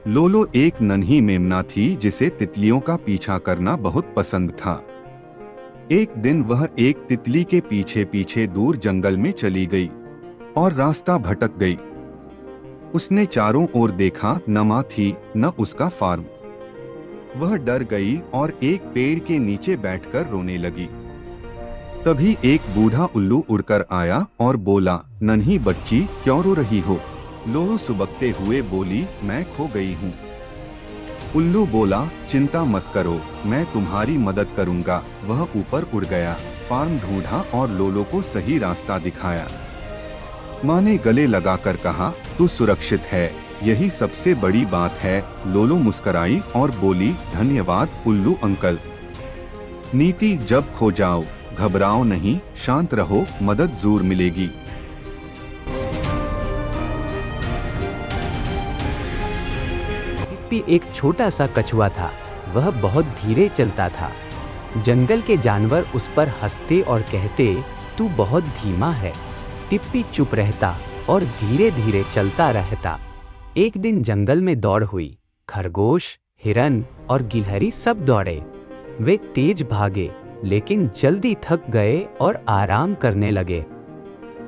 लोलो एक नन्ही मेमना थी जिसे तितलियों का पीछा करना बहुत पसंद था। एक दिन वह एक तितली के पीछे पीछे दूर जंगल में चली गई और रास्ता भटक गई। उसने चारों ओर देखा, न माँ थी न उसका फार्म। वह डर गई और एक पेड़ के नीचे बैठकर रोने लगी। तभी एक बूढ़ा उल्लू उड़कर आया और बोला, नन्ही बच्ची क्यों रो रही हो? लोलो सुबकते हुए बोली, मैं खो गई हूँ। उल्लू बोला, चिंता मत करो, मैं तुम्हारी मदद करूँगा। वह ऊपर उड़ गया, फार्म ढूंढा और लोलो को सही रास्ता दिखाया। माँ ने गले लगाकर कहा, तू सुरक्षित है, यही सबसे बड़ी बात है। लोलो मुस्कुराई और बोली, धन्यवाद उल्लू अंकल। नीति, जब खो जाओ घबराओ नहीं, शांत रहो, मदद जरूर मिलेगी। टिप्पी एक छोटा सा कछुआ था। वह बहुत धीरे चलता था। जंगल के जानवर उस पर हंसते और कहते, तू बहुत धीमा है। टिप्पी चुप रहता और धीरे धीरे चलता रहता। एक दिन जंगल में दौड़ हुई। खरगोश, हिरन और गिलहरी सब दौड़े। वे तेज भागे, लेकिन जल्दी थक गए और आराम करने लगे।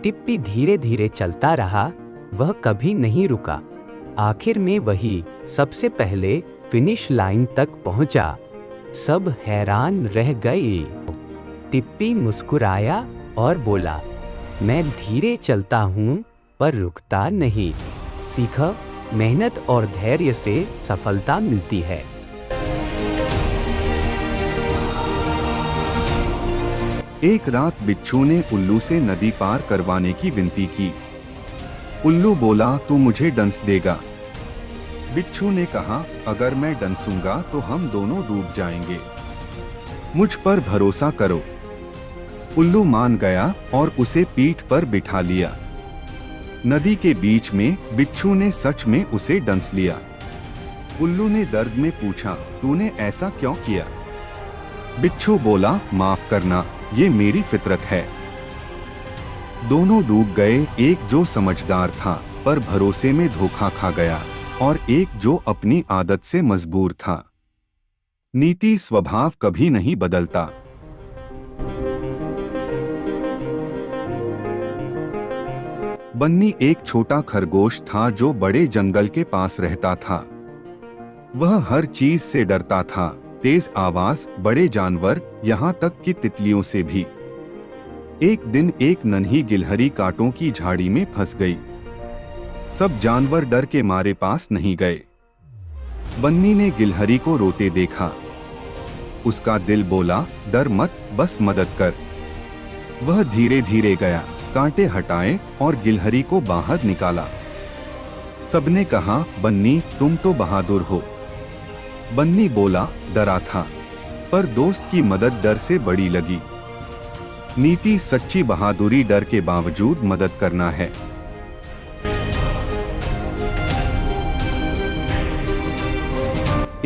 टिप्पी धीरे धीरे चलता रहा, वह कभी नहीं रुका। आखिर में वही सबसे पहले फिनिश लाइन तक पहुंचा। सब हैरान रह गए। टिप्पी मुस्कुराया और बोला, मैं धीरे चलता हूँ पर रुकता नहीं। सीखा, मेहनत और धैर्य से सफलता मिलती है। एक रात बिच्छू ने उल्लू से नदी पार करवाने की विनती की। उल्लू बोला, तू मुझे डंस देगा? बिच्छू ने कहा, अगर मैं डंसूंगा तो हम दोनों डूब जाएंगे, मुझ पर भरोसा करो। उल्लू मान गया और उसे पीठ पर बिठा लिया। नदी के बीच में बिच्छू ने सच में उसे डंस लिया। उल्लू ने दर्द में पूछा, तूने ऐसा क्यों किया? बिच्छू बोला, माफ करना, ये मेरी फितरत है। दोनों डूब गए, एक जो समझदार था पर भरोसे में धोखा खा गया और एक जो अपनी आदत से मजबूर था। नीति, स्वभाव कभी नहीं बदलता। बन्नी एक छोटा खरगोश था जो बड़े जंगल के पास रहता था। वह हर चीज से डरता था, तेज आवाज, बड़े जानवर, यहाँ तक कि तितलियों से भी। एक दिन एक नन्ही गिलहरी कांटों की झाड़ी में फंस गई। सब जानवर डर के मारे पास नहीं गए। बन्नी ने गिलहरी को रोते देखा। उसका दिल बोला, डर मत, बस मदद कर। वह धीरे धीरे गया, कांटे हटाए और गिलहरी को बाहर निकाला। सबने कहा, बन्नी तुम तो बहादुर हो। बन्नी बोला, डरा था, पर दोस्त की मदद डर से बड़ी लगी। नीति, सच्ची बहादुरी डर के बावजूद मदद करना है।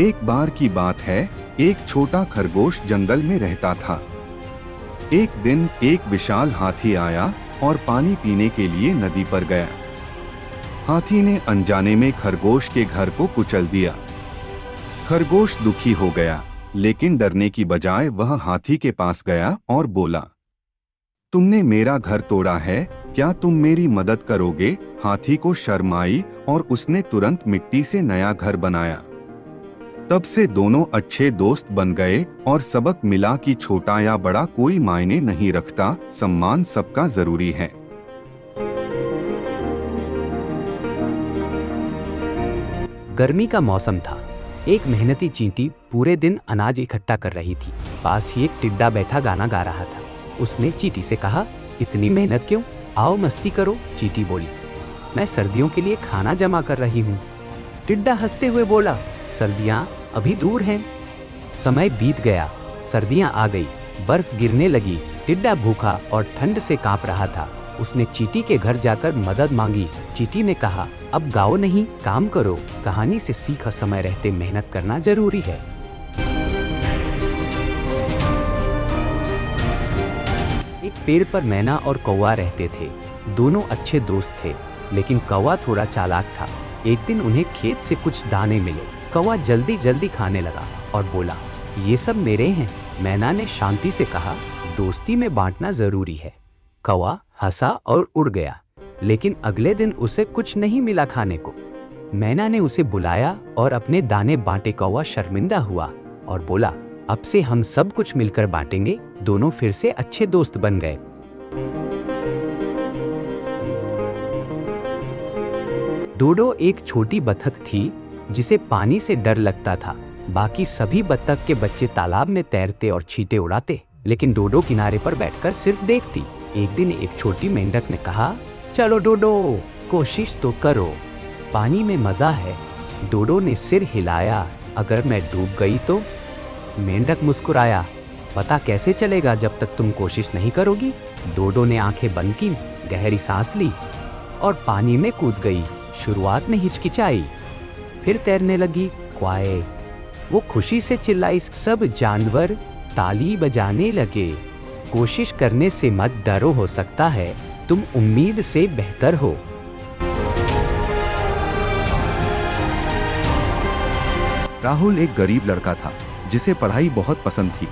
एक बार की बात है, एक छोटा खरगोश जंगल में रहता था। एक दिन एक विशाल हाथी आया और पानी पीने के लिए नदी पर गया। हाथी ने अनजाने में खरगोश के घर को कुचल दिया। खरगोश दुखी हो गया, लेकिन डरने की बजाय वह हाथी के पास गया और बोला, तुमने मेरा घर तोड़ा है, क्या तुम मेरी मदद करोगे? हाथी को शर्म आई और उसने तुरंत मिट्टी से नया घर बनाया। तब से दोनों अच्छे दोस्त बन गए और सबक मिला कि छोटा या बड़ा कोई मायने नहीं रखता, सम्मान सबका जरूरी है। गर्मी का मौसम था। एक मेहनती चींटी पूरे दिन अनाज इकट्ठा कर रही थी। पास ही एक टिड्डा बैठा गाना गा रहा था। उसने चींटी से कहा, इतनी मेहनत क्यों? आओ मस्ती करो। चींटी बोली, मैं सर्दियों के लिए खाना जमा कर रही हूँ। टिड्डा हंसते हुए बोला, सर्दियाँ अभी दूर हैं। समय बीत गया, सर्दियाँ आ गई, बर्फ गिरने लगी। टिड्डा भूखा और ठंड से कांप रहा था। उसने चींटी के घर जाकर मदद मांगी। चींटी ने कहा, अब गाओ नहीं, काम करो। कहानी से सीख, समय रहते मेहनत करना जरूरी है। एक पेड़ पर मैना और कौवा रहते थे। दोनों अच्छे दोस्त थे, लेकिन कौवा थोड़ा चालाक था। एक दिन उन्हें खेत से कुछ दाने मिले। कौवा जल्दी जल्दी खाने लगा और बोला, ये सब मेरे हैं। मैना ने शांति से कहा, दोस्ती में बांटना जरूरी है। कौवा हंसा और उड़ गया, लेकिन अगले दिन उसे कुछ नहीं मिला खाने को। मैना ने उसे बुलाया और अपने दाने बांटे। कौवा शर्मिंदा हुआ और बोला, अब से हम सब कुछ मिलकर बांटेंगे। दोनों फिर से अच्छे दोस्त बन गए। डोडो एक छोटी बतख थी जिसे पानी से डर लगता था। बाकी सभी बतख के बच्चे तालाब में तैरते और छींटे उड़ाते, लेकिन डोडो किनारे पर बैठकर सिर्फ देखती। एक दिन एक छोटी मेंढक ने कहा, चलो डोडो, कोशिश तो करो, पानी में मजा है। डोडो ने सिर हिलाया, अगर मैं डूब गई तो? मेंढक मुस्कुराया, पता कैसे चलेगा जब तक तुम कोशिश नहीं करोगी। डोडो ने आंखें बंद की, गहरी सांस ली और पानी में कूद गई। शुरुआत में हिचकिचाई, फिर तैरने लगी। क्वाए, वो खुशी से चिल्लाई। सब जानवर ताली बजाने लगे। कोशिश करने से मत डरो, हो सकता है तुम उम्मीद से बेहतर हो। राहुल एक गरीब लड़का था जिसे पढ़ाई बहुत पसंद थी,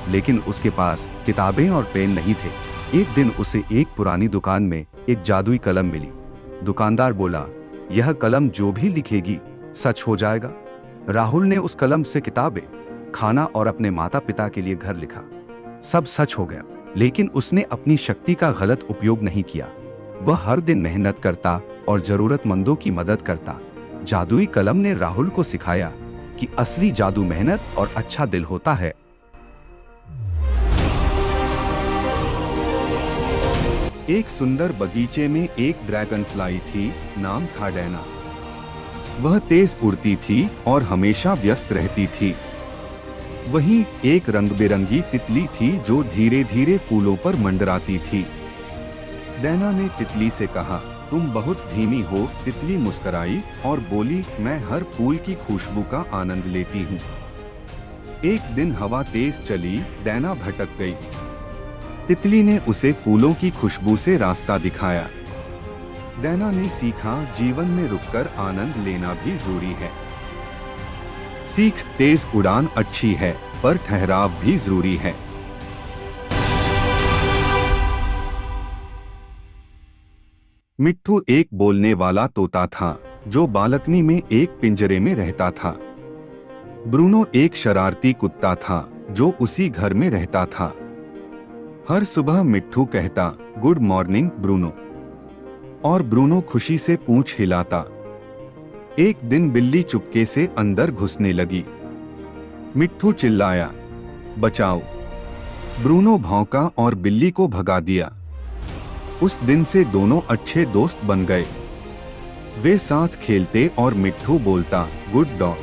लेकिन उसके पास किताबें और पेन नहीं थे। एक दिन उसे एक पुरानी दुकान में एक जादुई कलम मिली। दुकानदार बोला, यह कलम जो भी लिखेगी सच हो जाएगा। राहुल ने उस कलम से किताबें, खाना और अपने माता पिता के लिए घर लिखा। सब सच हो गया, लेकिन उसने अपनी शक्ति का गलत उपयोग नहीं किया। वह हर दिन मेहनत करता और जरूरतमंदों की मदद करता। जादुई कलम ने राहुल को सिखाया कि असली जादू मेहनत और अच्छा दिल होता है। एक सुंदर बगीचे में एक ड्रैगन फ्लाई थी, नाम था डैना। वह तेज उड़ती थी और हमेशा व्यस्त रहती थी। वहीं एक रंग-बिरंगी तितली थी जो धीरे धीरे फूलों पर मंडराती थी। डैना ने तितली से कहा, तुम बहुत धीमी हो। तितली मुस्कुराई और बोली, मैं हर फूल की खुशबू का आनंद लेती हूँ। एक दिन हवा तेज चली, डैना भटक गई। तितली ने उसे फूलों की खुशबू से रास्ता दिखाया। डैना ने सीखा, जीवन में रुककर आनंद लेना भी जरूरी है। सीख, तेज उड़ान अच्छी है, पर ठहराव भी जरूरी है। मिट्ठू एक बोलने वाला तोता था जो बालकनी में एक पिंजरे में रहता था। ब्रूनो एक शरारती कुत्ता था जो उसी घर में रहता था। हर सुबह मिट्ठू कहता, गुड मॉर्निंग ब्रूनो, और ब्रूनो खुशी से पूंछ हिलाता। एक दिन बिल्ली चुपके से अंदर घुसने लगी। मिट्ठू चिल्लाया, बचाओ। ब्रूनो भौंका और बिल्ली को भगा दिया। उस दिन से दोनों अच्छे दोस्त बन गए। वे साथ खेलते और मिट्ठू बोलता, गुड डॉग।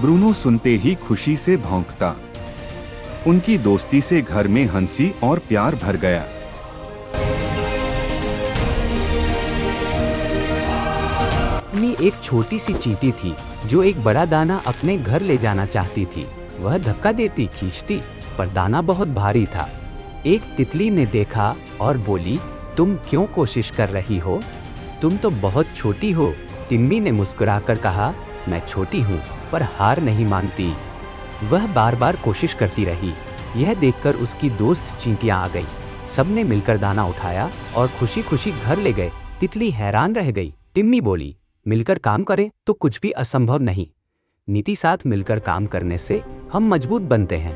ब्रूनो सुनते ही खुशी से भौंकता। उनकी दोस्ती से घर में हंसी और प्यार भर गया। एक छोटी सी चींटी थी जो एक बड़ा दाना अपने घर ले जाना चाहती थी। वह धक्का देती, खींचती, पर दाना बहुत भारी था। एक तितली ने देखा और बोली, तुम क्यों कोशिश कर रही हो? तुम तो बहुत छोटी हो। टिम्मी ने मुस्कुराकर कहा, मैं छोटी हूँ पर हार नहीं मानती। वह बार बार कोशिश करती रही। यह देखकर उसकी दोस्त चींटियां आ गई। सबने मिलकर दाना उठाया और खुशी खुशी घर ले गए। तितली हैरान रह गई। टिम्मी बोली, मिलकर काम करें तो कुछ भी असंभव नहीं। नीति, साथ मिलकर काम करने से हम मजबूत बनते हैं।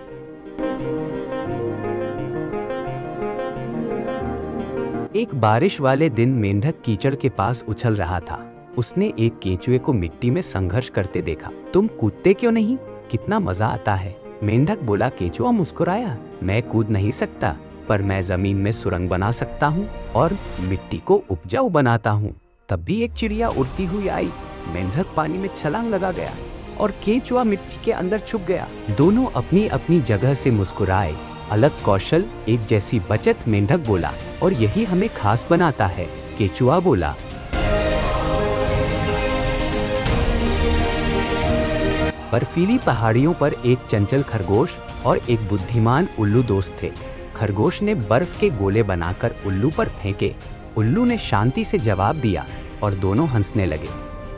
एक बारिश वाले दिन मेंढक कीचड़ के पास उछल रहा था। उसने एक केंचुए को मिट्टी में संघर्ष करते देखा। तुम कूदते क्यों नहीं? कितना मजा आता है। मेंढक बोला। केंचुआ मुस्कुराया, मैं कूद नहीं सकता, पर मैं जमीन में सुरंग बना सकता हूँ और मिट्टी को उपजाऊ बनाता हूँ। तब भी एक चिड़िया उड़ती हुई आई। मेंढक पानी में छलांग लगा गया और केंचुआ मिट्टी के अंदर छुप गया। दोनों अपनी अपनी जगह से मुस्कुराए। अलग कौशल, एक जैसी बचत। मेंढक बोला, और यही हमें खास बनाता है। केंचुआ बोला। बर्फीली पहाड़ियों पर एक चंचल खरगोश और एक बुद्धिमान उल्लू दोस्त थे। खरगोश ने बर्फ के गोले बनाकर उल्लू पर फेंके। उल्लू ने शांति से जवाब दिया और दोनों हंसने लगे।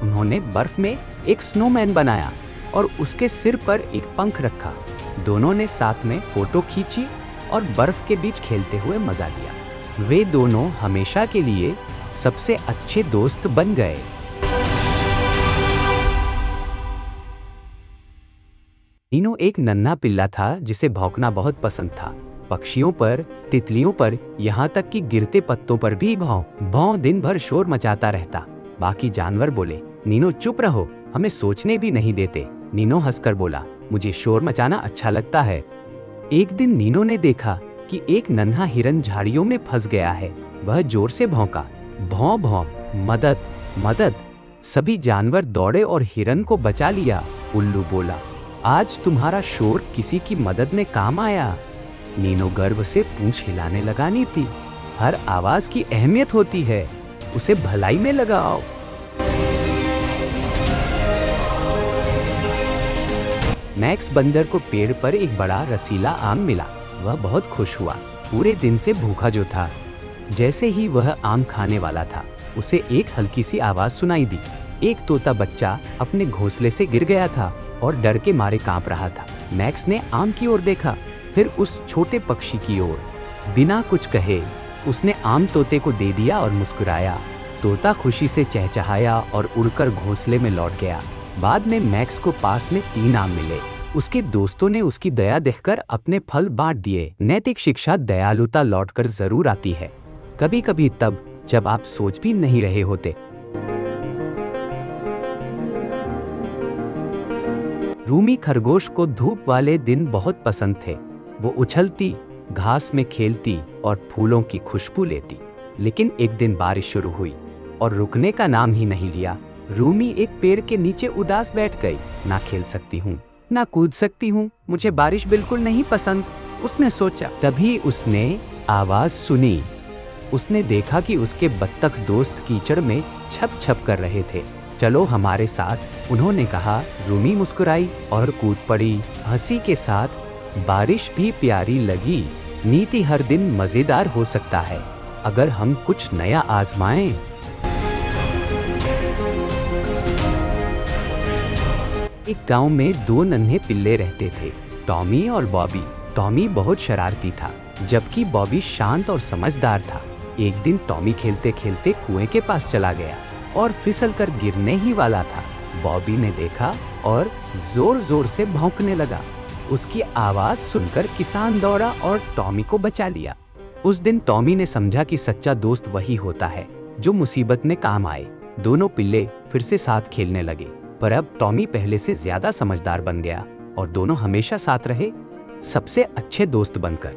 उन्होंने बर्फ में एक स्नोमैन बनाया और उसके सिर पर एक पंख रखा। दोनों ने साथ में फोटो खींची और बर्फ के बीच खेलते हुए मजा लिया। वे दोनों हमेशा के लिए सबसे अच्छे दोस्त बन गए। नीनो एक नन्हा पिल्ला था जिसे भौंकना बहुत पसंद था। पक्षियों पर, तितलियों पर, यहाँ तक कि गिरते पत्तों पर भी भौं भौं दिन भर शोर मचाता रहता। बाकी जानवर बोले, नीनो चुप रहो, हमें सोचने भी नहीं देते। नीनो हंसकर बोला, मुझे शोर मचाना अच्छा लगता है। एक दिन नीनो ने देखा कि एक नन्हा हिरन झाड़ियों में फंस गया है। वह जोर से भौंका, भौं भौं, मदद मदद। सभी जानवर दौड़े और हिरन को बचा लिया। उल्लू बोला, आज तुम्हारा शोर किसी की मदद में काम आया। नीनो गर्व से पूंछ हिलाने लगा, नीति, हर आवाज की अहमियत होती है, उसे भलाई में लगाओ। मैक्स बंदर को पेड़ पर एक बड़ा रसीला आम मिला। वह बहुत खुश हुआ, पूरे दिन से भूखा जो था। जैसे ही वह आम खाने वाला था, उसे एक हल्की सी आवाज सुनाई दी। एक तोता बच्चा अपने घोंसले से गिर गया था और डर के मारे कांप रहा था। मैक्स ने आम की ओर देखा, फिर उस छोटे पक्षी की ओर। बिना कुछ कहे उसने आम तोते को दे दिया और मुस्कुराया। तोता खुशी से चहचहाया और उड़कर घोंसले में लौट गया। बाद में मैक्स को पास में 3 आम मिले। उसके दोस्तों ने उसकी दया देखकर अपने फल बांट दिए। नैतिक शिक्षा दयालुता लौटकर जरूर आती है, कभी कभी तब जब आप सोच भी नहीं रहे होते। रूमी खरगोश को धूप वाले दिन बहुत पसंद थे। वो उछलती, घास में खेलती और फूलों की खुशबू लेती। लेकिन एक दिन बारिश शुरू हुई और रुकने का नाम ही नहीं लिया। रूमी एक पेड़ के नीचे उदास बैठ गई। ना खेल सकती हूँ, ना कूद सकती हूँ, मुझे बारिश बिल्कुल नहीं पसंद, उसने सोचा। तभी उसने आवाज सुनी। उसने देखा कि उसके बत्तख दोस्त कीचड़ में छप छप कर रहे थे। चलो हमारे साथ, उन्होंने कहा। रूमी मुस्कुराई और कूद पड़ी। हंसी के साथ बारिश भी प्यारी लगी। नीति, हर दिन मजेदार हो सकता है अगर हम कुछ नया आजमाएं। एक गांव में 2 नन्हे पिल्ले रहते थे, टॉमी और बॉबी। टॉमी बहुत शरारती था, जबकि बॉबी शांत और समझदार था। एक दिन टॉमी खेलते खेलते कुएं के पास चला गया और फिसलकर गिरने ही वाला था। बॉबी ने देखा और जोर जोर से भौंकने लगा। उसकी आवाज सुनकर किसान दौड़ा और टॉमी को बचा लिया। उस दिन टॉमी ने समझा कि सच्चा दोस्त वही होता है जो मुसीबत में काम आए। दोनों पिल्ले फिर से साथ खेलने लगे, पर अब टॉमी पहले से ज्यादा समझदार बन गया और दोनों हमेशा साथ रहे, सबसे अच्छे दोस्त बनकर।